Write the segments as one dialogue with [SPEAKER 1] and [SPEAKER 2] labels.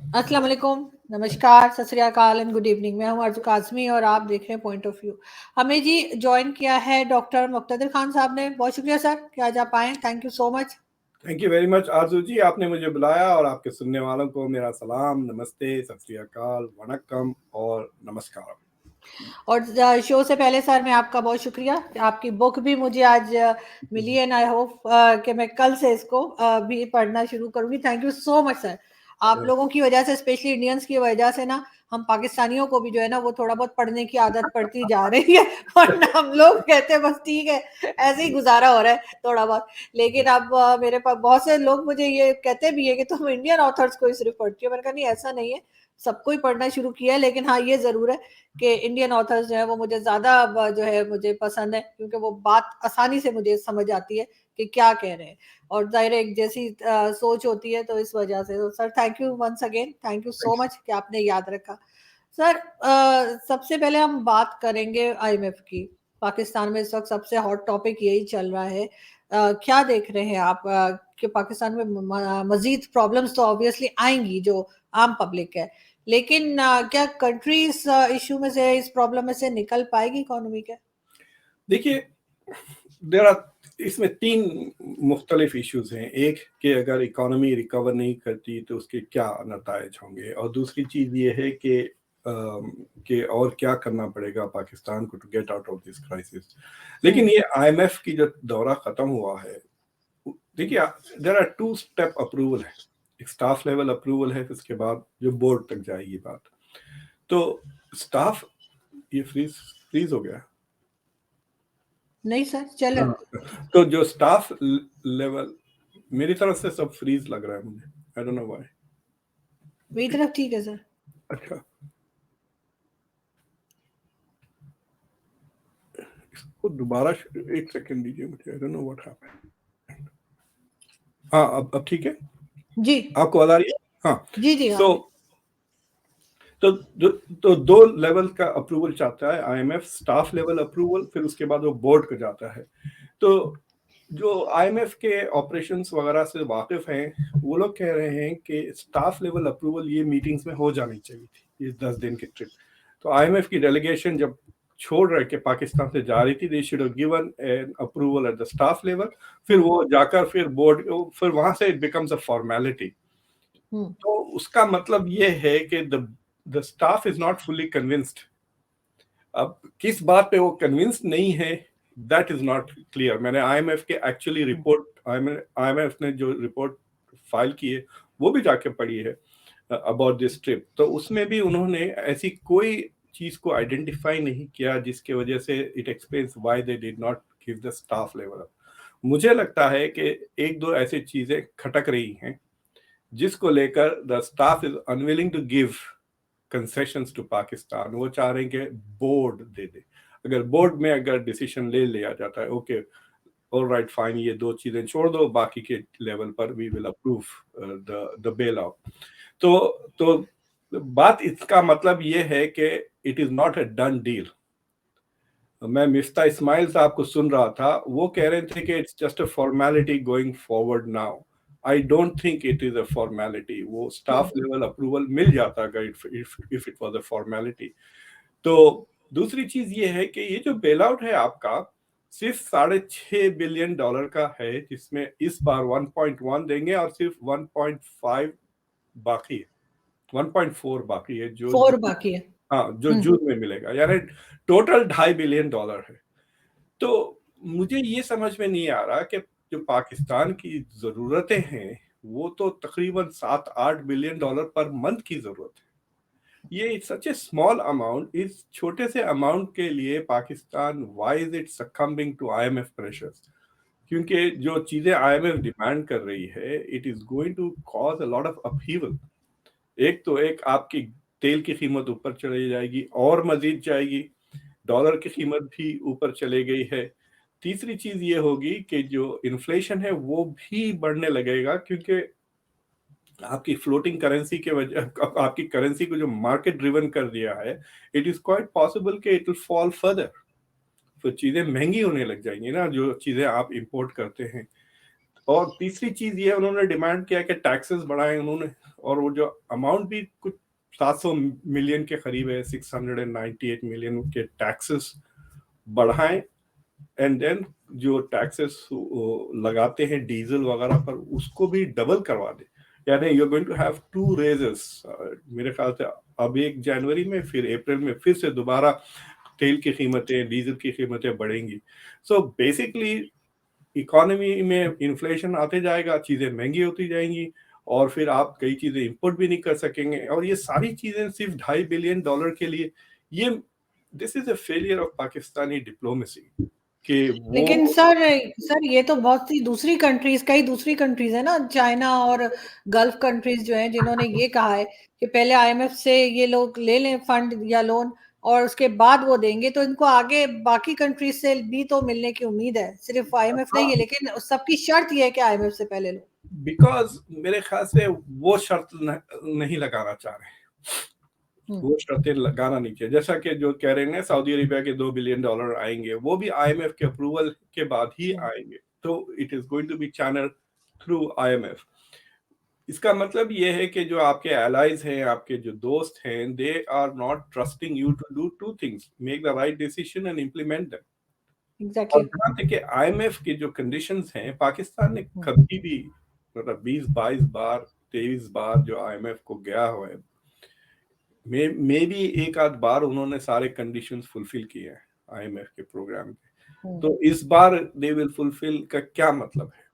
[SPEAKER 1] अस्सलाम वालेकुम, नमस्कार, सत श्री अकाल एंड गुड इवनिंग। मैं हूं आरज़ू काज़मी और आप देख रहे हैं पॉइंट ऑफ व्यू। हमें जी जॉइन किया है डॉक्टर मुक्तदिर खान साहब ने। बहुत शुक्रिया सर कि आज आप आए। Thank you so much.
[SPEAKER 2] Thank you very much आरजू जी, आपने मुझे बुलाया और आपके सुनने वालों को मेरा सलाम, नमस्ते, सत श्री अकाल, वणक्कम और नमस्कार।
[SPEAKER 1] और शो से पहले सर मैं आपका बहुत शुक्रिया। आपकी बुक भी मुझे आज मिली है, आई होप कि मैं कल से इसको भी पढ़ना शुरू करूंगी। Thank you so much sir. आप लोगों की वजह से, स्पेशली इंडियंस की वजह से ना, हम पाकिस्तानियों को भी जो है ना वो थोड़ा बहुत पढ़ने की आदत पड़ती जा रही है। वरना हम लोग कहते हैं बस ठीक है, ऐसे ही गुजारा हो रहा है थोड़ा बहुत। लेकिन अब मेरे पास बहुत से लोग मुझे ये कहते भी है कि तुम इंडियन ऑथर्स को ही सिर्फ पढ़ती हो। मैंने कहा नहीं, ऐसा नहीं है, सबको ही पढ़ना शुरू किया है। लेकिन हाँ, ये जरूर है कि इंडियन ऑथर्स जो है वो मुझे ज्यादा जो है मुझे पसंद है, क्योंकि वो बात आसानी से मुझे समझ आती है कि क्या कह रहे हैं। और जाहिर है एक जैसी सोच होती है, तो इस वजह से तो sir thank you once again, thank you so much कि आपने याद रखा। सर सबसे पहले हम बात करेंगे आईएमएफ की। पाकिस्तान में इस वक्त सबसे हॉट टॉपिक यही चल रहा है। क्या देख रहे हैं आप कि पाकिस्तान में मजीद प्रॉब्लम्स तो ऑब्वियसली आएंगी जो आम पब्लिक है, लेकिन क्या कंट्री इस इशू में से, इस प्रॉब्लम में से निकल पाएगी इकोनॉमी के?
[SPEAKER 2] देखिए, देर आर इसमें तीन मुख्तलिफ इश्यूज हैं। एक कि अगर इकोनॉमी रिकवर नहीं करती तो उसके क्या नतायज होंगे, और दूसरी चीज ये है कि और क्या करना पड़ेगा पाकिस्तान को to get out of this crisis. लेकिन ये आईएमएफ की जो दौरा खत्म हुआ है, देखिए, there are two step approval है। एक स्टाफ लेवल अप्रूवल है, फिर उसके बाद जो बोर्ड तक जाएगी बात। तो स्टाफ, ये फ्रीज फ्रीज हो गया।
[SPEAKER 1] नहीं सर, चलो।
[SPEAKER 2] तो जो स्टाफ लेवल, मेरी तरफ से सब फ्रीज लग रहा है मुझे, आई डोंट नो व्हाई।
[SPEAKER 1] मेरी तरफ ठीक है सर।
[SPEAKER 2] अच्छा, इसको दोबारा एक सेकंड दीजिए मुझे, आई डोंट नो व्हाट हैपेंड। हाँ, अब ठीक है।
[SPEAKER 1] जी
[SPEAKER 2] आपको आवाज आ रही है? हाँ।
[SPEAKER 1] जी जी हाँ।
[SPEAKER 2] सो तो दो लेवल का अप्रूवल चाहता है आईएमएफ, स्टाफ लेवल अप्रूवल, फिर उसके बाद वो बोर्ड को जाता है। तो जो आईएमएफ के ऑपरेशंस वगैरह से वाकिफ हैं, वो लोग कह रहे हैं कि स्टाफ लेवल अप्रूवल ये मीटिंग्स में हो जानी चाहिए थी, ये 10 दिन की ट्रिप। तो आईएमएफ की डेलीगेशन जब छोड़ रहे के पाकिस्तान से जा रही थी, they should have given an approval at the staff level, फिर वो जाकर फिर बोर्ड, फिर वहां से इट बिकम्स अ फॉर्मेलिटी। तो उसका मतलब ये है कि the staff is not fully convinced. अब किस बात पे वो कन्विंस्ड नहीं है, दैट इज नॉट क्लियर। मैंने आईएमएफ के एक्चुअली रिपोर्ट, आईएमएफ ने जो रिपोर्ट फाइल की है वो भी जाके पढ़ी है अबाउट दिस ट्रिप। तो उसमें भी उन्होंने ऐसी कोई चीज को आइडेंटिफाई नहीं किया जिसके वजह से it explains why they did not give the staff level up. मुझे लगता है कि एक दो ऐसी चीजें खटक रही हैं जिसको लेकर the staff is unwilling to give concessions to Pakistan. वो चाह रहे हैं कि बोर्ड दे दे। अगर बोर्ड में अगर डिसीजन ले लिया जाता है, ओके ऑल राइट फाइन, ये दो चीजें छोड़ दो, बाकी के लेवल पर we will approve the bail out. तो बात इसका मतलब ये है कि it is not a done deal. मैं मिफ्ता इस्माइल साहब को सुन रहा था, वो कह रहे थे कि it's just a formality going forward now. I don't think it is a formality. वो स्टाफ लेवल अप्रूवल मिल जाता अगर if it was a formality. तो दूसरी चीज ये है कि ये जो बेल आउट है आपका, सिर्फ $6.5 बिलियन का है, जिसमें इस बार 1.1 देंगे और सिर्फ 1.5 बाकी है, 1.4 बाकी है, जो
[SPEAKER 1] 4 बाकी है।
[SPEAKER 2] हाँ, जो जून में मिलेगा, यानी टोटल $2.5 बिलियन है। तो मुझे ये समझ में नहीं आ रहा कि जो पाकिस्तान की जरूरतें हैं वो तो तकरीबन $7-8 बिलियन पर मंथ की जरूरत है। ये सच ए स्मॉल अमाउंट, इस छोटे से अमाउंट के लिए Pakistan, why is it succumbing to IMF pressures? क्योंकि जो चीजें आईएमएफ डिमांड कर रही है, it is going to cause a lot of upheaval. एक तो एक आपकी तेल की कीमत ऊपर चली जाएगी और मजीद जाएगी, डॉलर की कीमत भी ऊपर चले गई है। तीसरी चीज ये होगी कि जो इन्फ्लेशन है वो भी बढ़ने लगेगा, क्योंकि आपकी फ्लोटिंग करेंसी के वजह, आपकी करेंसी को जो मार्केट ड्रिवन कर दिया है, इट इज क्वाइट पॉसिबल कि इट विल फॉल फर्दर। तो चीजें महंगी होने लग जाएंगी ना, जो चीजें आप इंपोर्ट करते हैं। और तीसरी चीज ये उन्होंने डिमांड किया कि टैक्सेस बढ़ाएं उन्होंने, और वो जो अमाउंट भी कुछ 700 मिलियन के करीब है, 698 मिलियन के टैक्सेस बढ़ाएं, एंड देन जो टैक्सेस लगाते हैं डीजल वगैरह पर उसको भी डबल करवा दे। यानी you are going to have 2 raises मेरे ख्याल से, अब 1 जनवरी में, फिर अप्रैल में फिर से दोबारा तेल की कीमतें, डीजल की कीमतें बढ़ेंगी। सो बेसिकली इकोनॉमी में इन्फ्लेशन आते जाएगा, चीजें महंगी होती जाएंगी, और फिर आप कई चीजें इंपोर्ट भी नहीं कर सकेंगे, और ये सारी चीजें सिर्फ $2.5 बिलियन के लिए, ये this is a failure of Pakistani diplomacy कि
[SPEAKER 1] लेकिन
[SPEAKER 2] वो
[SPEAKER 1] सर ये तो बहुत सी दूसरी कंट्रीज, कई दूसरी कंट्रीज है ना, चाइना और गल्फ कंट्रीज जो हैं, जिन्होंने ये कहा है कि पहले आईएमएफ से ये लोग ले लें फंड या लोन और उसके बाद वो देंगे, तो इनको आगे बाकी कंट्रीज से भी तो मिलने की उम्मीद है, सिर्फ आईएमएफ नहीं है, लेकिन सबकी शर्त ये है कि आईएमएफ से पहले लो।
[SPEAKER 2] बिकॉज मेरे ख्याल से वो शर्त नहीं लगाना चाह रहे, वो शर्तें लगाना नहीं चाहिए। जैसा कि जो कह रहे हैं सऊदी अरेबिया के $2 बिलियन आएंगे, वो भी आईएमएफ के अप्रूवल के बाद ही आएंगे, तो it is going to be channel through IMF. इसका मतलब ये है कि जो आपके एलाइज हैं, आपके जो दोस्त हैं, they are not trusting you to do 2 things, make the right decision and implement them. और
[SPEAKER 1] एग्जैक्टली।
[SPEAKER 2] जहाँ तक कि आईएमएफ के जो कंडीशंस हैं, पाकिस्तान ने कभी भी मतलब 20-22 बार 23 बार जो आईएमएफ को गया हुआ है, मे भी एक आध बार उन्होंने सारे कंडीशंस फुलफिल किए हैं आईएमएफ के प्रोग्राम के, तो इस बार दे विल फुलफिल का क्या मतलब है।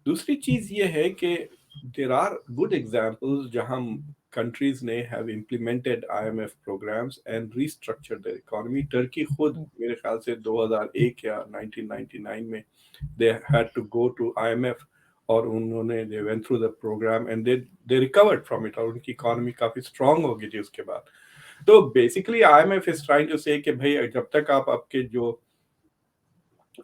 [SPEAKER 2] दूसरी चीज ये है कि देर आर गुड एग्जाम्पल्स जहां कंट्रीज ने have implemented IMF programmes and restructured the economy. Turkey खुद मेरे ख्याल से 2001 या 1999 में they had to go to IMF, और उन्होंने they went through the programme and they recovered from it, और उनकी इकोनॉमी काफी स्ट्रांग हो गई थी उसके बाद। तो basically IMF is trying to say कि भाई जब तक आप आपके जो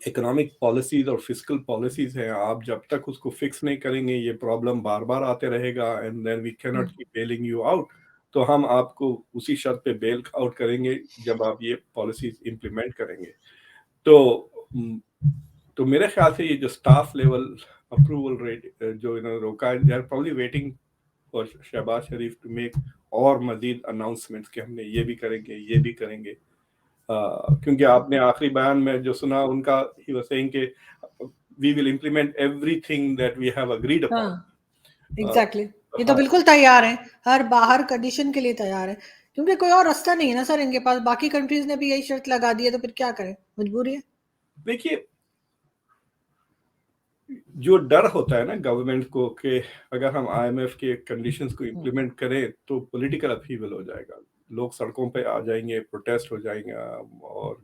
[SPEAKER 2] इकोनॉमिक पॉलिसीज और फिस्कल पॉलिसीज हैं, आप जब तक उसको फिक्स नहीं करेंगे, ये प्रॉब्लम बार बार आते रहेगा, and then we can not keep bailing you out. तो हम आपको उसी शर्त पे बेल आउट करेंगे जब आप ये पॉलिसीज इंप्लीमेंट करेंगे। तो मेरे ख्याल से ये जो स्टाफ लेवल अप्रूवल रेट जो इन्होंने रोका है, they are probably waiting for Shahbaz Sharif to make और मजीद अनाउंसमेंट्स कि हमने ये भी करेंगे, ये भी करेंगे। क्योंकि आपने आखिरी बयान में जो सुना उनका, ही वाज सेइंग कि we will implement everything that we have agreed upon.
[SPEAKER 1] Exactly. ये तो बिल्कुल तैयार है, हर बाहर कंडीशन के लिए तैयार है, क्योंकि कोई और रास्ता नहीं है ना सर इनके पास। बाकी कंट्रीज ने भी यही शर्त लगा दी है, तो फिर क्या करें, मजबूरी है।
[SPEAKER 2] देखिए, जो डर होता है ना गवर्नमेंट को कि अगर हम आईएमएफ के कंडीशंस को इंप्लीमेंट करें तो पॉलिटिकल अपहीवल हो जाएगा, लोग सड़कों पे आ जाएंगे, प्रोटेस्ट हो जाएंगे, और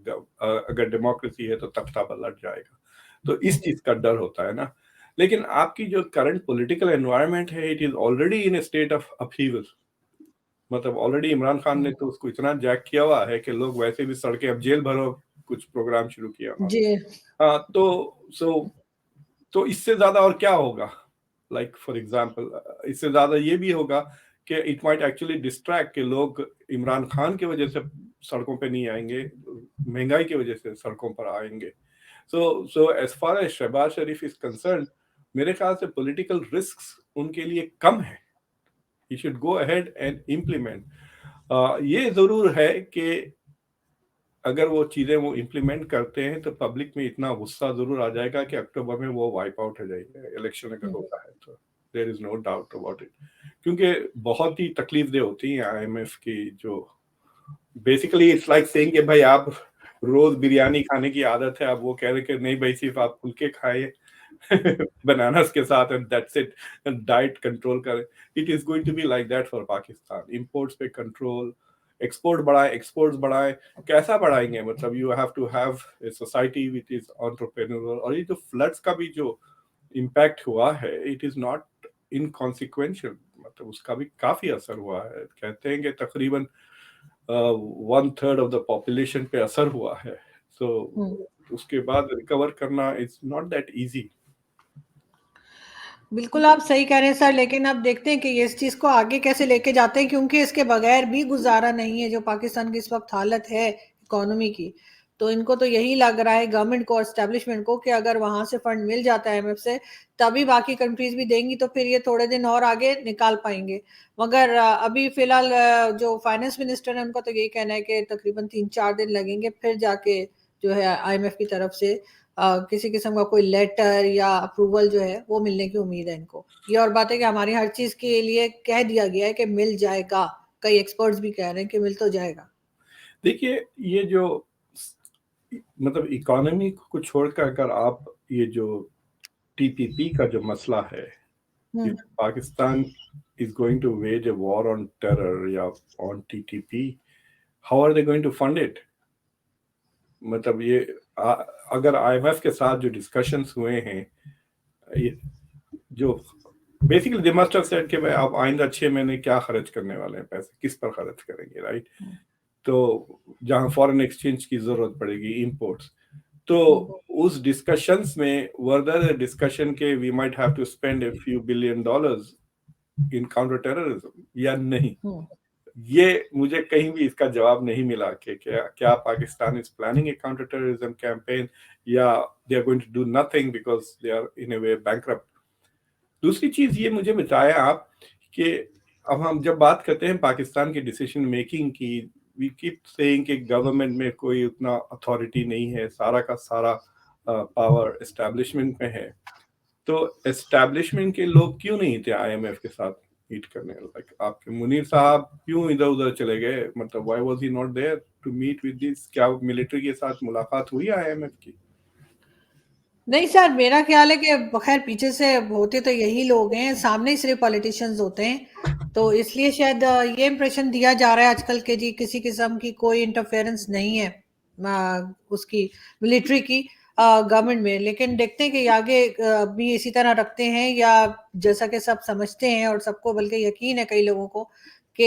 [SPEAKER 2] अगर डेमोक्रेसी है तो तख्ता पलट जाएगा। तो इस चीज का डर होता है ना। लेकिन आपकी जो करंट पॉलिटिकल एनवायरनमेंट है, it is already in A state of upheaval. मतलब ऑलरेडी इमरान खान ने तो उसको इतना जैक किया हुआ है कि लोग वैसे भी सड़कें, अब जेल भरो कुछ प्रोग्राम शुरू किया उन्होंने।
[SPEAKER 1] जी।
[SPEAKER 2] हाँ, तो इससे ज्यादा और क्या होगा। लाइक फॉर एग्जांपल इससे ज्यादा ये भी होगा कि इट माइट एक्चुअली डिस्ट्रैक्ट के लोग इमरान खान की वजह से सड़कों पे नहीं आएंगे, महंगाई की वजह से सड़कों पर आएंगे। So as far as Shahbaz Sharif is concern, मेरे ख्याल से पॉलिटिकल रिस्क्स उनके लिए कम है। He should go ahead and implement. ये जरूर है कि अगर वो चीजें वो इम्प्लीमेंट करते हैं तो पब्लिक में इतना गुस्सा जरूर आ जाएगा कि अक्टूबर में वो वाइप आउट हो जाएगा, इलेक्शन अगर होता है तो। There is no doubt about it, क्योंकि बहुत ही तकलीफदेह होती है आईएमएफ की। जो बेसिकली इट्स लाइक सेइंग कि भाई आप रोज बिरयानी खाने की आदत है, आप वो कह रहे कि नहीं भाई सिर्फ आप फुलके खाए बनानास के साथ, and that's it, diet control करें। It is going to be like that for Pakistan. Imports पे कंट्रोल, एक्सपोर्ट बढ़ाए, एक्सपोर्ट्स बढ़ाए, कैसा बढ़ाएंगे, मतलब you have to have a society which is entrepreneurial. और ये जो फ्लड्स का भी जो इम्पैक्ट हुआ है, इट इज नॉट इनकॉन्सिक्वेंशियल, मतलब उसका भी काफी असर हुआ है। कहते हैं कि तकरीबन 1/3 ऑफ द पॉपुलेशन पे असर हुआ है। सो उसके बाद रिकवर करना इज नॉट दैट इजी।
[SPEAKER 1] बिल्कुल आप सही कह रहे हैं सर, लेकिन अब देखते हैं कि ये इस चीज को आगे कैसे लेके जाते हैं, क्योंकि इसके बगैर भी गुजारा नहीं है, जो पाकिस्तान की इस वक्त हालत है इकोनॉमी की। तो इनको तो यही लग रहा है गवर्नमेंट को और एस्टेब्लिशमेंट को कि अगर वहां से फंड मिल जाता है IMF से तभी बाकी कंट्रीज भी देंगी, तो फिर ये थोड़े दिन और आगे निकाल पाएंगे। मगर अभी फिलहाल जो फाइनेंस मिनिस्टर है उनका तो यही कहना है कि तकरीबन 3-4 दिन लगेंगे, फिर जाके जो है IMF की तरफ से किसी किस्म का कोई लेटर या अप्रूवल जो है वो मिलने की उम्मीद है इनको। ये और बात है कि हमारी हर चीज के लिए कह दिया गया है कि मिल जाएगा, कई एक्सपर्ट्स भी कह रहे हैं कि मिल तो जाएगा।
[SPEAKER 2] देखिए, ये जो मतलब इकोनॉमी को छोड़कर अगर आप ये जो TPP का जो मसला है, if Pakistan is going to wage a war on terror या on TTP, how are they going to fund it? मतलब ये अगर IMF के साथ जो डिस्कशंस हुए हैं, ये जो basically they must have said कि भाई आप आइंदा 6 महीने क्या खर्च करने वाले हैं, पैसे किस पर खर्च करेंगे, राइट? तो जहां फॉरेन एक्सचेंज की जरूरत पड़ेगी, इंपोर्ट्स, तो उस डिस्कशंस में वर्दर डिस्कशन के we might have to spend a few billion dollars in counter terrorism या नहीं, ये मुझे कहीं भी इसका जवाब नहीं मिला कि क्या Pakistan is planning a counter terrorism campaign या they are going to do nothing because they are in a way bankrupt. दूसरी चीज ये मुझे बताया आप कि अब हम जब बात करते हैं पाकिस्तान की डिसीजन मेकिंग की, वी कीप सेइंग कि गवर्नमेंट में कोई उतना अथॉरिटी नहीं है, सारा का सारा पावर एस्टैब्लिशमेंट में है। तो एस्टैब्लिशमेंट के लोग क्यों नहीं थे IMF के साथ मीट करने? लाइक आपके मुनीर साहब क्यों इधर उधर चले गए? मतलब why was he not there to meet with this? क्या मिलिट्री के साथ मुलाकात हुई IMF की?
[SPEAKER 1] नहीं सर, मेरा ख्याल है कि खैर पीछे से होते तो यही लोग हैं, सामने ही सिर्फ पॉलिटिशियंस होते हैं, तो इसलिए शायद ये इम्प्रेशन दिया जा रहा है आजकल के जी किसी किस्म की कोई इंटरफेरेंस नहीं है उसकी मिलिट्री की गवर्नमेंट में। लेकिन देखते हैं कि आगे भी इसी तरह रखते हैं या जैसा कि सब समझते हैं और सबको बल्कि यकीन है कई लोगों को कि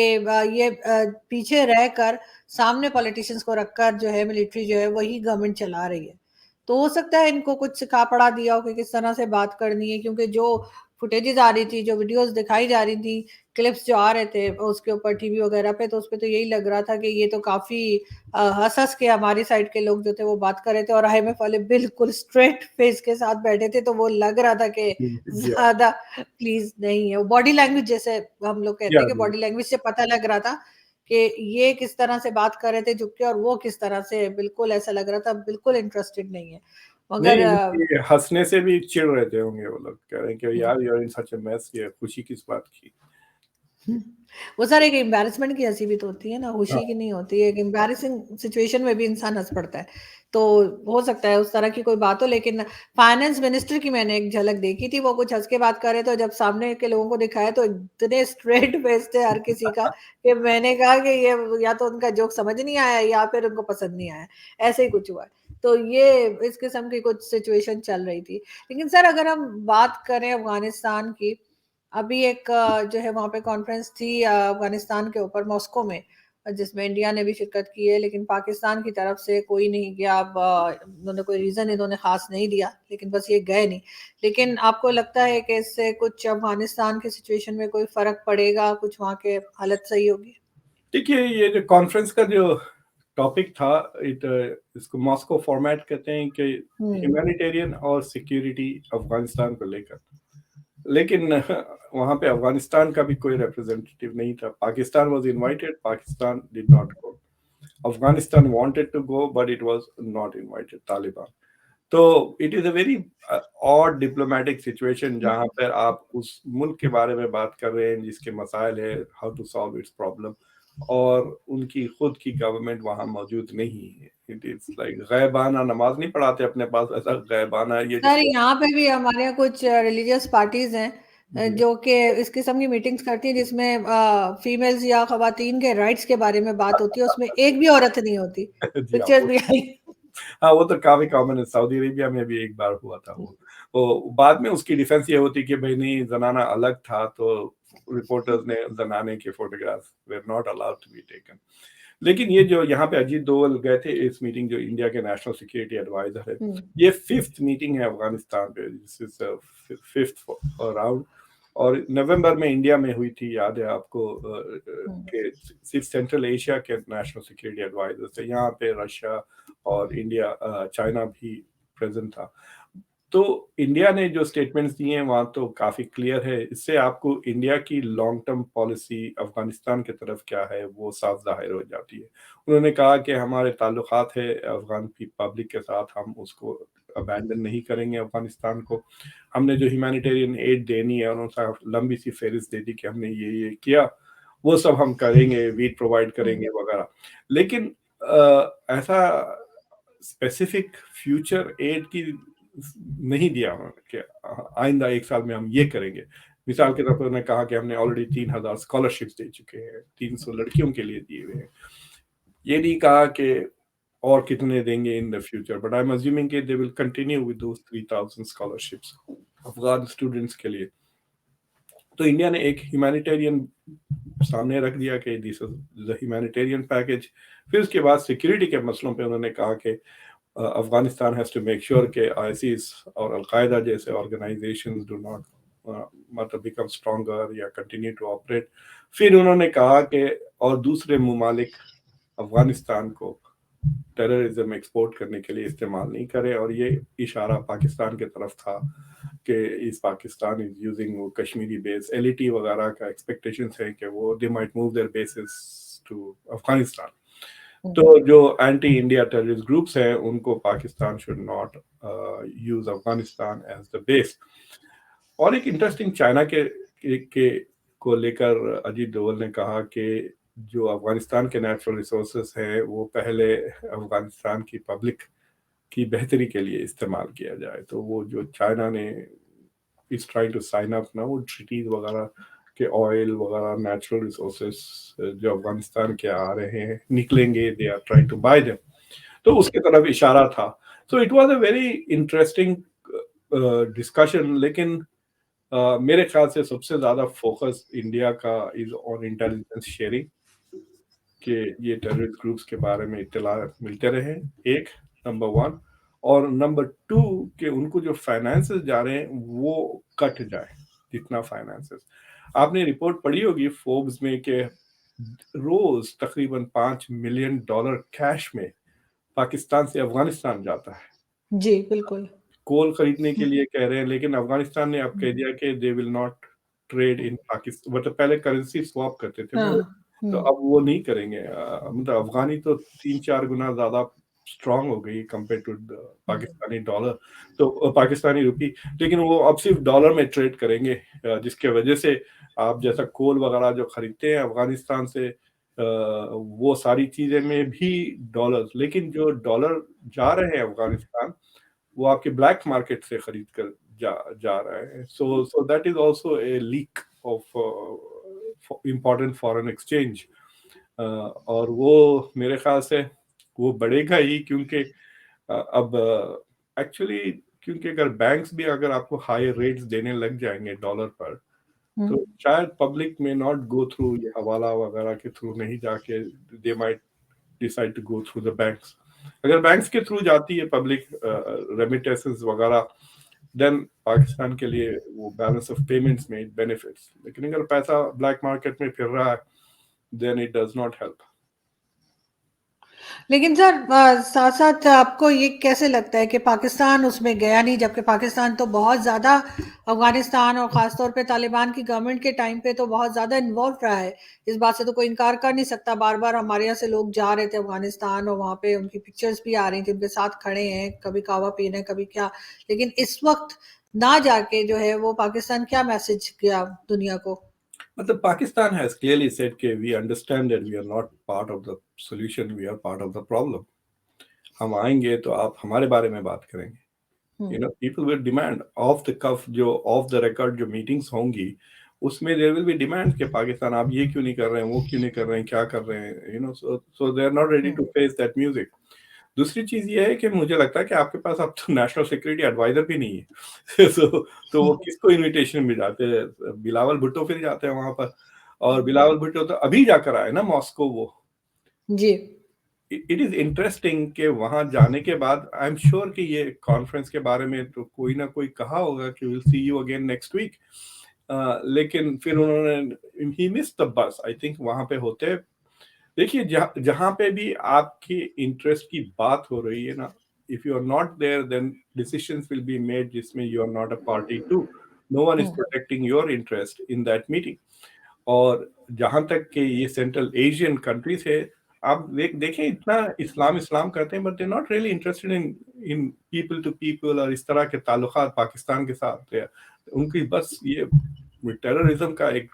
[SPEAKER 1] ये पीछे रहकर सामने पॉलिटिशियंस को रखकर जो है मिलिट्री जो है वही गवर्नमेंट चला रही है। तो हो सकता है इनको कुछ सिखा पढ़ा दिया हो कि किस तरह से बात करनी है, क्योंकि जो फुटेजेस आ रही थी, जो वीडियोस दिखाई जा रही थी, क्लिप्स जो आ रहे थे उसके ऊपर टीवी वगैरह पे, तो उसपे तो यही लग रहा था कि ये तो काफी हंस के हमारी साइड के लोग जो थे वो बात कर रहे थे और IMF वाले बिल्कुल स्ट्रेट फेस के साथ बैठे थे, तो वो लग रहा था कि ज्यादा प्लीज नहीं है। वो बॉडी लैंग्वेज जैसे हम लोग कहते हैं कि बॉडी लैंग्वेज से पता लग रहा था कि ये किस तरह से बात कर रहे थे झुक के और वो किस तरह से, बिल्कुल ऐसा लग रहा था बिल्कुल इंटरेस्टेड नहीं है। मगर
[SPEAKER 2] नहीं, हंसने से भी चिढ़ रहे थे होंगे वो लोग, कह रहे हैं कि यार you are in such a mess, ये खुशी किस बात की?
[SPEAKER 1] वो सर एक एम्बैरेसमेंट की हंसी भी तो होती है ना, खुशी की नहीं होती है। एक एम्बैरेसिंग सिचुएशन में भी इंसान हंस पड़ता है, तो हो सकता है उस तरह की कोई बात हो। लेकिन फाइनेंस मिनिस्टर की मैंने एक झलक देखी थी, वो कुछ हंस के बात कर रहे थे और जब सामने के लोगों को दिखाया तो इतने स्ट्रेट फेस थे हर किसी का कि मैंने कहा कि ये या तो उनका जोक समझ नहीं आया या फिर उनको पसंद नहीं आया, ऐसे ही कुछ हुआ। तो ये इस किस्म की कुछ सिचुएशन चल रही थी। लेकिन सर अगर हम बात करें अफगानिस्तान की, अभी एक जो है वहां पे कॉन्फ्रेंस थी अफगानिस्तान के ऊपर मॉस्को में, जिसमें इंडिया ने भी शिरकत की है, लेकिन पाकिस्तान की तरफ से कोई नहीं गया। अब उन्होंने कोई रीजन इन्होंने खास नहीं दिया, लेकिन बस ये गए नहीं। लेकिन आपको लगता है कि इससे कुछ अफगानिस्तान की सिचुएशन में कोई फर्क पड़ेगा, कुछ वहां के हालत सही होगी?
[SPEAKER 2] देखिए, ये जो कॉन्फ्रेंस का जो टॉपिक था, इसको मॉस्को फॉर्मेट कहते हैं कि ह्यूमैनिटेरियन और सिक्योरिटी अफगानिस्तान को लेकर। लेकिन वहां पे अफगानिस्तान का भी कोई रिप्रेजेंटेटिव नहीं था। Pakistan was invited, Pakistan did not go. Afghanistan wanted to go but it was not invited, Taliban. तो it is a very odd diplomatic situation जहां पर आप उस मुल्क के बारे में बात कर रहे हैं जिसके मसाइल है, how to solve its problem, और उनकी खुद की गवर्नमेंट वहां मौजूद नहीं है। इट इज लाइक गैबाना, नमाज नहीं पढ़ाते अपने पास, ऐसा गैबाना ये
[SPEAKER 1] सर
[SPEAKER 2] जो
[SPEAKER 1] यहाँ पे भी हमारे यहाँ कुछ रिलीजियस पार्टीज हैं जो कि इस किस्म की मीटिंग्स करती हैं जिसमें फीमेल्स या खवातीन के राइट्स के बारे में बात होती है, उसमें एक भी औरत नहीं होती।
[SPEAKER 2] जी हाँ,
[SPEAKER 1] पिक्चर्स भी आई।
[SPEAKER 2] हाँ, वो तो काफी कॉमन है। सऊदी अरेबिया में भी एक बार हुआ था वो बाद में उसकी डिफेंस ये होती कि भाई नहीं, जनाना अलग था, तो रिपोर्टर्स ने जनाने के photographs were not allowed to be taken. लेकिन ये जो यहाँ पे अजीत दोवल गए थे इस मीटिंग, जो इंडिया के नेशनल सिक्योरिटी एडवाइजर है, ये 5th मीटिंग है अफगानिस्तान पे, दिस इज 5th राउंड। और नवंबर में इंडिया में हुई थी, याद है आपको, कि सिर्फ सेंट्रल एशिया के नेशनल सिक्योरिटी एडवाइजर थे, यहाँ पे रशिया और इंडिया, चाइना भी प्रेजेंट था। तो इंडिया ने जो स्टेटमेंट्स दिए हैं वहाँ तो काफ़ी क्लियर है, इससे आपको इंडिया की लॉन्ग टर्म पॉलिसी अफगानिस्तान की तरफ क्या है वो साफ ज़ाहिर हो जाती है। उन्होंने कहा कि हमारे ताल्लुकात है अफगान पब्लिक के साथ, हम उसको अबैंडन नहीं करेंगे अफगानिस्तान को। हमने जो ह्यूमैनिटेरियन एड देनी है उन्होंने लंबी सी फहरिस्त दे दी कि हमने ये किया, वो सब हम करेंगे, वीट प्रोवाइड करेंगे वगैरह। लेकिन ऐसा स्पेसिफिक फ्यूचर एड की नहीं दिया उन्होंने कि आइंदा 1 साल में हम ये करेंगे। मिसाल के तौर पर उन्होंने कहा कि हमने ऑलरेडी 3000 स्कॉलरशिप्स दे चुके हैं, 300 लड़कियों के लिए दिए हुए हैं। ये नहीं कहा कि और कितने देंगे in the future, but I am assuming कि they will continue with those 3000 scholarships Afghan students के लिए। तो इंडिया ने एक ह्यूमैनिटेरियन सामने रख दिया कि this is the humanitarian package. फिर उसके बाद सिक्योरिटी के मसलों पे उन्होंने कहा कि Afghanistan has to make sure कि आईसिस और अलकायदा जैसे ऑर्गेनाइजेशंस डू नॉट मतलब बिकम स्ट्रॉन्गर या कंटिन्यू टू ऑपरेट। फिर उन्होंने कहा कि और दूसरे ममालिक अफगानिस्तान को टेररिज्म एक्सपोर्ट करने के लिए इस्तेमाल नहीं करे, और ये इशारा पाकिस्तान की तरफ था कि इस पाकिस्तान इज यूजिंग वो कश्मीरी बेस एलईटी वगैरह का एक्सपेक्टेशंस है कि वो they might move their bases to Afghanistan. तो जो एंटी इंडिया टेररिस्ट ग्रुप्स हैं उनको Pakistan should not use Afghanistan as the base. और एक इंटरेस्टिंग चाइना के को लेकर अजीत डोवल ने कहा कि जो अफगानिस्तान के नेचुरल रिसोर्सेस हैं वो पहले अफगानिस्तान की पब्लिक की बेहतरी के लिए इस्तेमाल किया जाए। तो वो जो चाइना ने is trying to sign up ना, वो ट्रीटीज वगैरह के ऑयल वगैरह नेचुरल रिसोर्सेस जो अफगानिस्तान के आ रहे हैं निकलेंगे, they are trying to buy them, तो उसके तरफ इशारा था। So it was a very interesting discussion. लेकिन मेरे ख्याल से सबसे ज्यादा फोकस इंडिया का इज ऑन इंटेलिजेंस शेयरिंग, कि ये टेररिस्ट ग्रुप्स के बारे में इत्तला मिलते रहे, एक नंबर 1, और नंबर 2 कि उनको जो फाइनेंसेस जा रहे हैं वो कट जाए जितना फाइनेंसेस। आपने रिपोर्ट पढ़ी होगी फोर्ब्स में कि रोज तकरीबन $5 मिलियन कैश में पाकिस्तान से अफगानिस्तान जाता है।
[SPEAKER 1] जी बिल्कुल।
[SPEAKER 2] कोल खरीदने के लिए कह रहे हैं, लेकिन अफगानिस्तान ने अब कह दिया कि they will not trade in Pakistan, मतलब पहले करेंसी स्वैप करते थे ना, तो अब वो नहीं करेंगे। मतलब अफगानी तो 3-4 गुना ज्यादा स्ट्रांग हो गई कंपेयर टू पाकिस्तानी डॉलर, तो पाकिस्तानी रुपी, लेकिन वो अब सिर्फ डॉलर में ट्रेड करेंगे, जिसके वजह से आप जैसा कोल वगैरह जो खरीदते हैं अफगानिस्तान से, वो सारी चीजें में भी डॉलर, लेकिन जो डॉलर जा रहे हैं अफगानिस्तान वो आपके ब्लैक मार्केट से खरीद कर जा रहे हैं। So that is also a leak of important foreign exchange, और वो मेरे ख्याल से वो बढ़ेगा ही, क्योंकि अब एक्चुअली क्योंकि अगर बैंक्स भी अगर आपको हाई रेट्स देने लग जाएंगे डॉलर पर, तो शायद पब्लिक में नॉट गो थ्रू ये हवाला वगैरह के थ्रू नहीं जाके, they might decide to go through the banks. अगर बैंक्स के थ्रू जाती है पब्लिक रेमिटेंसेस वगैरह, देन पाकिस्तान के लिए वो बैलेंस ऑफ पेमेंट्स में इट बेनिफिट्स। लेकिन अगर पैसा ब्लैक मार्केट में फिर रहा है, then it does not help.
[SPEAKER 1] लेकिन सर साथ साथ आपको ये कैसे लगता है कि पाकिस्तान उसमें गया नहीं, जबकि पाकिस्तान तो बहुत ज़्यादा अफगानिस्तान और ख़ासतौर पे तालिबान की गवर्नमेंट के टाइम पे तो बहुत ज़्यादा इन्वॉल्व रहा है। इस बात से तो कोई इनकार कर नहीं सकता। बार बार हमारे यहाँ से लोग जा रहे थे अफगानिस्तान और वहाँ पे उनकी पिक्चर्स भी आ रही थी, उनके साथ खड़े हैं, कभी कावा पी रहे हैं, कभी क्या। लेकिन इस वक्त ना जाके जो है वो पाकिस्तान क्या मैसेज किया दुनिया को?
[SPEAKER 2] मतलब पाकिस्तान has clearly said कि we understand that we are not part of the solution, we are part of the problem. हम आएंगे तो आप हमारे बारे में बात करेंगे। people will demand off the cuff, जो off the record जो मीटिंग्स होंगी उसमें there will be demand कि पाकिस्तान आप ये क्यों नहीं कर रहे हैं, वो क्यों नहीं कर रहे हैं, क्या कर रहे हैं, so they are not ready to face that music. दूसरी चीज ये है कि मुझे लगता है कि आपके पास अब तो नेशनल सिक्योरिटी एडवाइजर भी नहीं है। तो वो किसको इनविटेशन भी जाते हैं, बिलावल भुट्टो फिर जाते हैं वहां पर, और बिलावल भुट्टो तो अभी जाकर आए ना मॉस्को वो।
[SPEAKER 1] जी
[SPEAKER 2] इट इज इंटरेस्टिंग कि वहां जाने के बाद आई एम श्योर कि ये कॉन्फ्रेंस के बारे में तो कोई ना कोई कहा होगा कि will see you again next week, लेकिन फिर उन्होंने ही miss the bus, I think वहां पे होते। देखिए जहां पे भी आपकी इंटरेस्ट की बात हो रही है ना, if you are not there then decisions will be made जिसमें you are not a party to, no one is protecting your interest in that meeting. और जहां तक कि ये सेंट्रल एशियन कंट्रीज है, आप देखें इतना इस्लाम इस्लाम करते हैं, but they not really interested in in people to people और इस तरह के ताल्लुकात पाकिस्तान के साथ। उनकी बस ये टेररिज्म का एक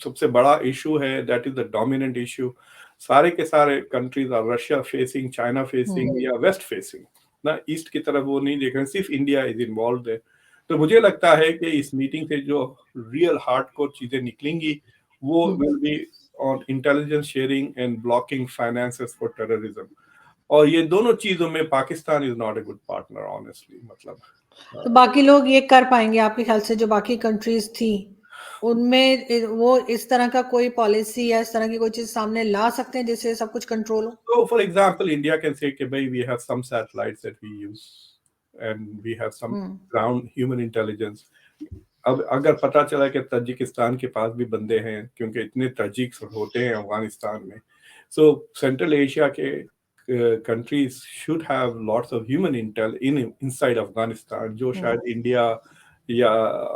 [SPEAKER 2] सबसे बड़ा इशू है, that is the dominant issue. सारे के सारे countries are Russia facing, China facing या वेस्ट फेसिंग ना, ईस्ट की तरफ वो नहीं देख रहे, सिर्फ इंडिया इज इन्वॉल्व है। तो मुझे लगता है कि इस मीटिंग से जो रियल हार्डकोर चीजें निकलेंगी वो will be on intelligence sharing and blocking finances for terrorism. और ये दोनों चीजों में Pakistan is not a good partner honestly, मतलब।
[SPEAKER 1] तो बाकी लोग ये कर पाएंगे आपके ख्याल से, जो बाकी कंट्रीज थी उनमें वो इस तरह का कोई पॉलिसी या इस तरह की कोई चीज सामने ला सकते हैं जिससे सब कुछ कंट्रोल हो?
[SPEAKER 2] So, for example, India can say, "Okay, we have some satellites that we use, and we have some ground human intelligence." अब अगर पता चला कि ताजिकिस्तान के पास भी बंदे हैं, क्योंकि इतने ताजिक होते हैं अफगानिस्तान में, so सेंट्रल एशिया के countries should have lots of human intel inside Afghanistan, जो शायद इंडिया या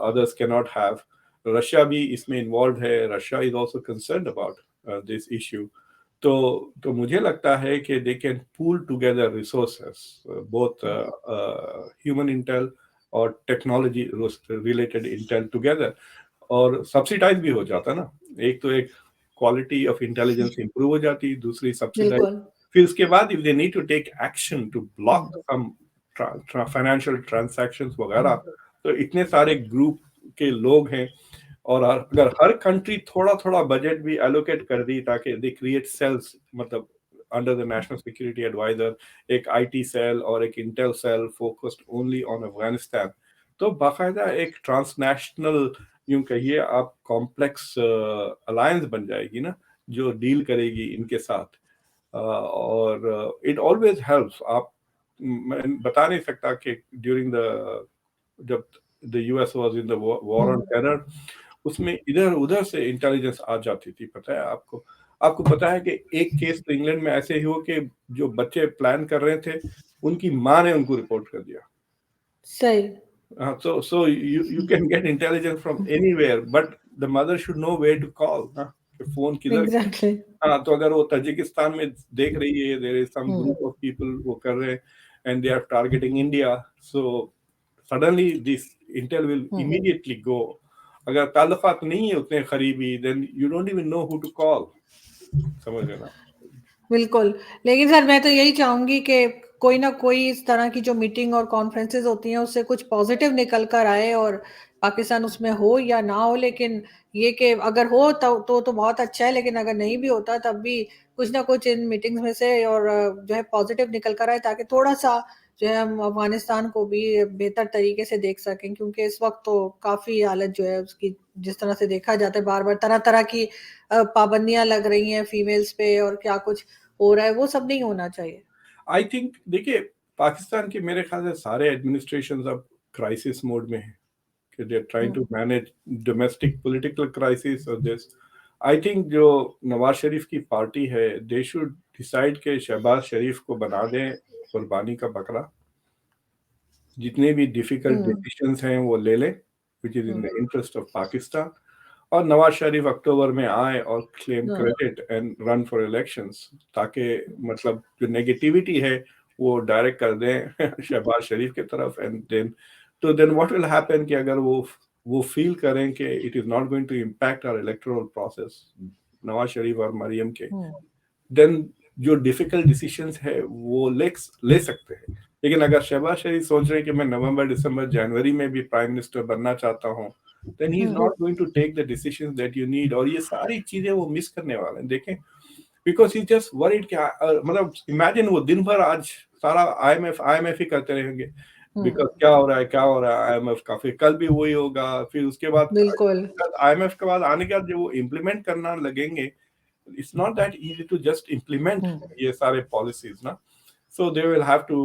[SPEAKER 2] others cannot have. रशिया भी इसमें इन्वॉल्व है, Russia is also concern about this issue. तो मुझे लगता है कि they can pool together resources, both human Intel और टेक्नोलॉजी रिलेटेड इंटेल टुगेदर, और सब्सिडाइज भी हो जाता ना। एक तो एक क्वालिटी ऑफ इंटेलिजेंस इंप्रूव हो जाती, दूसरी सब्सिडाइज।
[SPEAKER 1] बिल्कुल।
[SPEAKER 2] फिर उसके बाद if they need to take action to block some financial transactions वगैरह, तो इतने सारे ग्रुप के लोग हैं, और अगर हर कंट्री थोड़ा थोड़ा बजट भी एलोकेट कर दी ताकि दे क्रिएट सेल्स, मतलब under the national security adviser, एक आईटी सेल और एक intel cell focused only on Afghanistan, तो बाकायदा एक ट्रांसनेशनल, यूं कहिए आप, कॉम्प्लेक्स अलायंस बन जाएगी ना, जो डील करेगी इनके साथ। और इट ऑलवेज हेल्प्स। आप, मैं बता नहीं सकता कि ड्यूरिंग द, जब the US was in the war on terror, उसमें इधर उधर से इंटेलिजेंस आ जाती थी, पता है आपको। आपको पता है कि एक केस तो इंग्लैंड में ऐसे ही हो कि जो बच्चे प्लान कर रहे थे, उनकी माँ ने उनको रिपोर्ट कर दिया।
[SPEAKER 1] सही।
[SPEAKER 2] So you can get intelligence from anywhere, but the mother should know where to call, हाँ, कि फोन किधर।
[SPEAKER 1] एग्जैक्टली।
[SPEAKER 2] हाँ, तो अगर वो ताजिकिस्तान में देख रही है, there is some group of people वो कर रहे हैं and they are targeting India, so suddenly this intel will immediately go. अगर ताल्लुकात नहीं है उतने करीबी, then you don't even know who to call, समझ रहे ना।
[SPEAKER 1] बिल्कुल। लेकिन सर मैं तो यही चाहूंगी कि कोई ना कोई इस तरह की जो मीटिंग और कॉन्फ्रेंसेस होती हैं उससे कुछ पॉजिटिव निकल कर आए, और पाकिस्तान उसमें हो या ना हो, लेकिन ये कि अगर हो तो बहुत अच्छा है, लेकिन अगर नहीं भी होता तब भी कुछ ना कुछ इन मीटिंग्स में से और जो है पॉजिटिव निकल कर आए, ताकि थोड़ा सा जो है हम अफगानिस्तान को भी बेहतर तरीके से देख सकें। क्योंकि इस वक्त तो काफी हालत जो है उसकी, जिस तरह से देखा जाता है, बार बार तरह तरह की पाबंदियां लग रही हैं फीमेल्स पे और क्या कुछ हो रहा है, वो सब नहीं होना चाहिए।
[SPEAKER 2] आई थिंक देखिए, पाकिस्तान के मेरे ख्याल से सारे एडमिनिस्ट्रेशन अब क्राइसिस मोड में है, कि they are trying to manage domestic political crisis और दिस। आई थिंक जो नवाज शरीफ की पार्टी है, दे शुड डिसाइड के शहबाज शरीफ को बना दें कुर्बानी का बकरा, जितने भी डिफिकल्ट डिसीजंस हैं वो ले लें, which is in the interest of Pakistan, और नवाज शरीफ अक्टूबर में आए और claim credit and run for elections, ताकि मतलब जो नेगेटिविटी है वो डायरेक्ट कर दें शहबाज शरीफ की तरफ। एंड देन तो देन व्हाट विल हैपन कि अगर वो फील करें कि it is not going to impact our electoral process, Nawaz Sharif और मरियम के, देन जो डिफिकल्ट डिसीजंस है वो ले सकते हैं। लेकिन अगर शहबाज शरीफ सोच रहे हैं कि मैं नवंबर, दिसंबर, जनवरी में भी प्राइम मिनिस्टर बनना चाहता हूँ, then he is not going to take the decisions that you need, और ये सारी चीजें वो मिस करने वाले हैं, देखें। because he just worried कि मतलब इमेजिन वो दिन भर आज सारा IMF ही करते रहेंगे, बिकॉज क्या हो रहा है IMF का, फिर कल भी वही होगा, फिर उसके बाद
[SPEAKER 1] बिल्कुल।
[SPEAKER 2] IMF के बाद आने के बाद जब वो इम्प्लीमेंट करना लगेंगे, it's not that easy to just implement ये सारे policies ना, so they will have to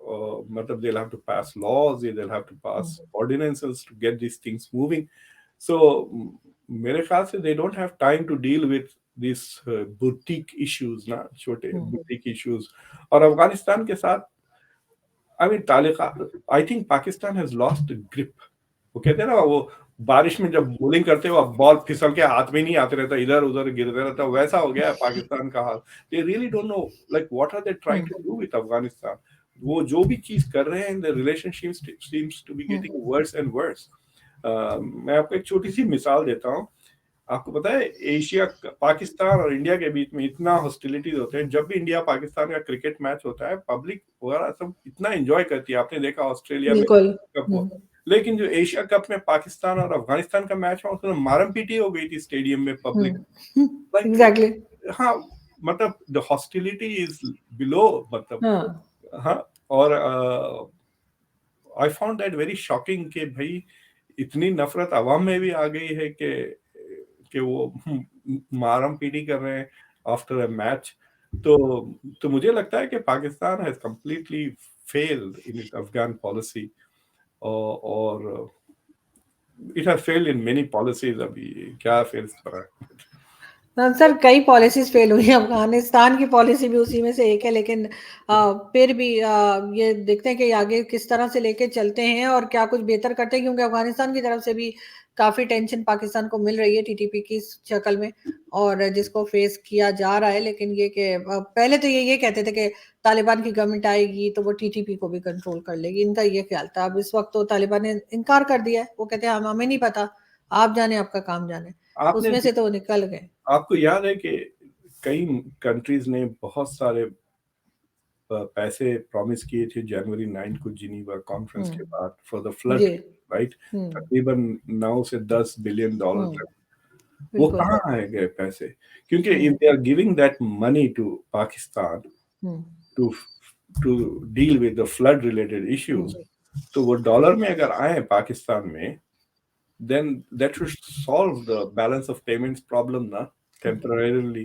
[SPEAKER 2] मतलब they'll have to pass laws, they'll have to pass ordinances to get these things moving. सो मेरे ख्याल से they don't have time to deal with this boutique issues ना, छोटे boutique issues. और अफगानिस्तान के साथ I mean तालिका, I think Pakistan has lost grip. वो कहते हैं ना, वो बारिश में जब बॉलिंग करते हो, बॉल फिसल के हाथ में नहीं आते रहता, इधर उधर गिरते रहता, वैसा हो गया है पाकिस्तान का हाल। They really don't know like what are they trying to do with Afghanistan. वो जो भी चीज कर रहे हैं, the relationship seems to be getting worse and worse. मैं आपको एक छोटी सी मिसाल देता हूँ। आपको पता है एशिया, पाकिस्तान और इंडिया के बीच में इतना हॉस्टिलिटीज होते हैं। जब भी इंडिया पाकिस्तान का क्रिकेट मैच होता है, पब्लिक वगैरह सब इतना एंजॉय करती है। आपने देखा ऑस्ट्रेलिया में
[SPEAKER 1] बिल्कुल।
[SPEAKER 2] कप हुआ, लेकिन जो एशिया कप में पाकिस्तान और अफगानिस्तान का मैच हुआ, उसमें मारम पीटी हो गई थी स्टेडियम में पब्लिक। Like
[SPEAKER 1] exactly.
[SPEAKER 2] हाँ, मतलब द हॉस्टिलिटी इज बिलो, मतलब
[SPEAKER 1] हाँ
[SPEAKER 2] हाँ। और I found that very shocking कि भाई इतनी नफरत अवाम में भी आ गई है कि वो मारम पीटी कर रहे हैं आफ्टर अ मैच। तो मुझे लगता है कि Pakistan has completely failed in its Afghan policy, और it has failed in many policies. अभी क्या फेल कर रहा है?
[SPEAKER 1] सर कई पॉलिसीज फेल हुई हैं, अफगानिस्तान की पॉलिसी भी उसी में से एक है, लेकिन फिर भी ये देखते हैं कि आगे किस तरह से लेके चलते हैं और क्या कुछ बेहतर करते हैं, क्योंकि अफगानिस्तान की तरफ से भी काफी टेंशन पाकिस्तान को मिल रही है टीटीपी की शक्ल में, और जिसको फेस किया जा रहा है। लेकिन ये कि पहले तो ये कहते थे कि तालिबान की गवर्नमेंट आएगी तो वो टीटीपी को भी कंट्रोल कर लेगी, इनका ये ख्याल था। अब इस वक्त तो तालिबान ने इनकार कर दिया है, वो कहते हैं हम हमें नहीं पता, आप जाने, आपका काम जाने।
[SPEAKER 2] आपने
[SPEAKER 1] उसमें से तो निकल गए।
[SPEAKER 2] आपको याद है कि कई कंट्रीज ने बहुत सारे पैसे प्रॉमिस किए थे जनवरी 9 को जिनीवा कॉन्फ्रेंस के बाद फॉर द फ्लड,
[SPEAKER 1] जी।
[SPEAKER 2] राइट?
[SPEAKER 1] हुँ,
[SPEAKER 2] तकरीबन 9 से 10 बिलियन डॉलर
[SPEAKER 1] हुँ,
[SPEAKER 2] तक। वो
[SPEAKER 1] बिल्कुल।
[SPEAKER 2] कहाँ आए गए पैसे? क्योंकि if
[SPEAKER 1] hmm,
[SPEAKER 2] they are giving that money to Pakistan
[SPEAKER 1] hmm,
[SPEAKER 2] to to deal with the flood related
[SPEAKER 1] hmm,
[SPEAKER 2] issues, तो वो डॉलर में अगर आए पाकिस्तान में, then that should solve the balance of payments problem ना, temporarily।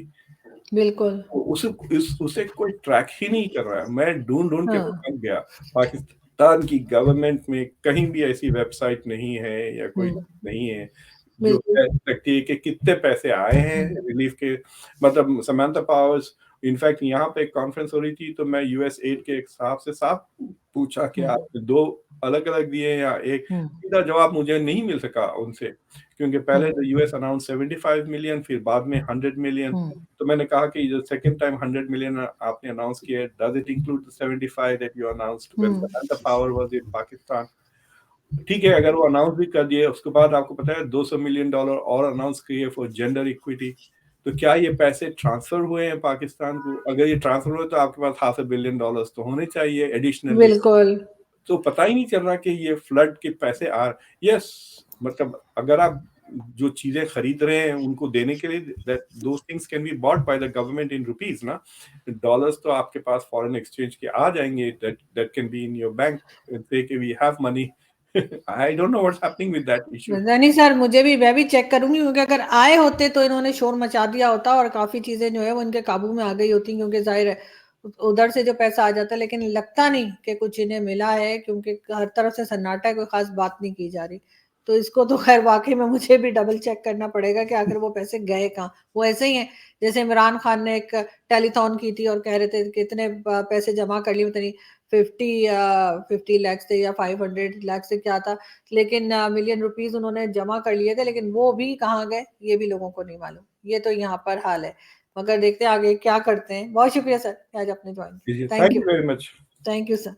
[SPEAKER 1] बिल्कुल।
[SPEAKER 2] उसे कोई ट्रैक ही नहीं कर रहा है। मैं ढूंढ के तो
[SPEAKER 1] हाँ,
[SPEAKER 2] थक गया। पाकिस्तान की गवर्नमेंट में कहीं भी ऐसी वेबसाइट नहीं है या कोई
[SPEAKER 1] हुँ,
[SPEAKER 2] नहीं है जो
[SPEAKER 1] बिल्कुल।
[SPEAKER 2] कह सकती है कि कितने पैसे आए हैं रिलीफ के। मतलब समांथा पावर्स, इनफैक्ट यहाँ पे एक कॉन्फ्रेंस हो रही थी, तो मैं यूएस एड के एक साहब से साफ पूछा कि
[SPEAKER 1] हुँ,
[SPEAKER 2] आपने दो अलग अलग दिए या एक,
[SPEAKER 1] हुँ,
[SPEAKER 2] सीधा जवाब मुझे नहीं मिल सका उनसे, क्योंकि पहले
[SPEAKER 1] हुँ,
[SPEAKER 2] तो यूएस अनाउंस 75 मिलियन, फिर बाद में 100 मिलियन।
[SPEAKER 1] हुँ,
[SPEAKER 2] तो मैंने कहा कि जो सेकंड टाइम 100 मिलियन आपने अनाउंस किया है, does it include the 75 that you announced when
[SPEAKER 1] hmm,
[SPEAKER 2] the power was in Pakistan? ठीक है, अगर वो अनाउंस भी कर दिए, उसके बाद आपको पता है 200 मिलियन डॉलर और अनाउंस किए फॉर जेंडर इक्विटी। तो क्या ये पैसे ट्रांसफर हुए हैं पाकिस्तान को? अगर ये ट्रांसफर हुए तो आपके पास हाफ ए बिलियन डॉलर्स तो होने चाहिए एडिशनली।
[SPEAKER 1] बिल्कुल।
[SPEAKER 2] तो पता ही नहीं चल रहा कि ये फ्लड के पैसे आ, यस, मतलब अगर आप जो चीजें खरीद रहे हैं उनको देने के लिए, that those things can be bought by the government in rupees ना। डॉलर्स तो आपके पास फॉरेन एक्सचेंज के आ जाएंगे, that that can be in your bank, say कि we have money. I don't know what's happening with that issue.
[SPEAKER 1] नहीं sir, मुझे भी, मैं भी चेक करूँगी, क्योंकि अगर आए होते तो इन्होंने शोर मचा दिया होता और काफ़ी चीज़ें जो है वो इनके काबू में आ गई होती, क्योंकि ज़ाहिर है उधर से जो पैसा आ जाता है। लेकिन लगता नहीं कि कुछ इन्हें मिला है, क्योंकि हर तरफ से सन्नाटा है, कोई ख़ास बात नहीं की जा रही। तो इसको तो ख़ैर वाक़ई में मुझे भी डबल चेक करना पड़ेगा कि आखिर वो पैसे गए कहाँ? वो ऐसे ही हैं, जैसे इमरान खान ने एक टेलीथॉन की थी और कह रहे थे कि इतने पैसे जमा कर लिए, पता नहीं 50 लाख थे या 500 लाख से क्या था, लेकिन मिलियन रुपीस उन्होंने जमा कर लिए थे, लेकिन वो भी कहाँ गए ये भी लोगों को नहीं मालूम। ये तो यहाँ पर हाल है, मगर देखते हैं आगे क्या करते हैं। बहुत शुक्रिया सर, आज आपने ज्वाइन
[SPEAKER 2] थैंक
[SPEAKER 1] किया। Thank you.
[SPEAKER 2] You very much.
[SPEAKER 1] Thank you sir.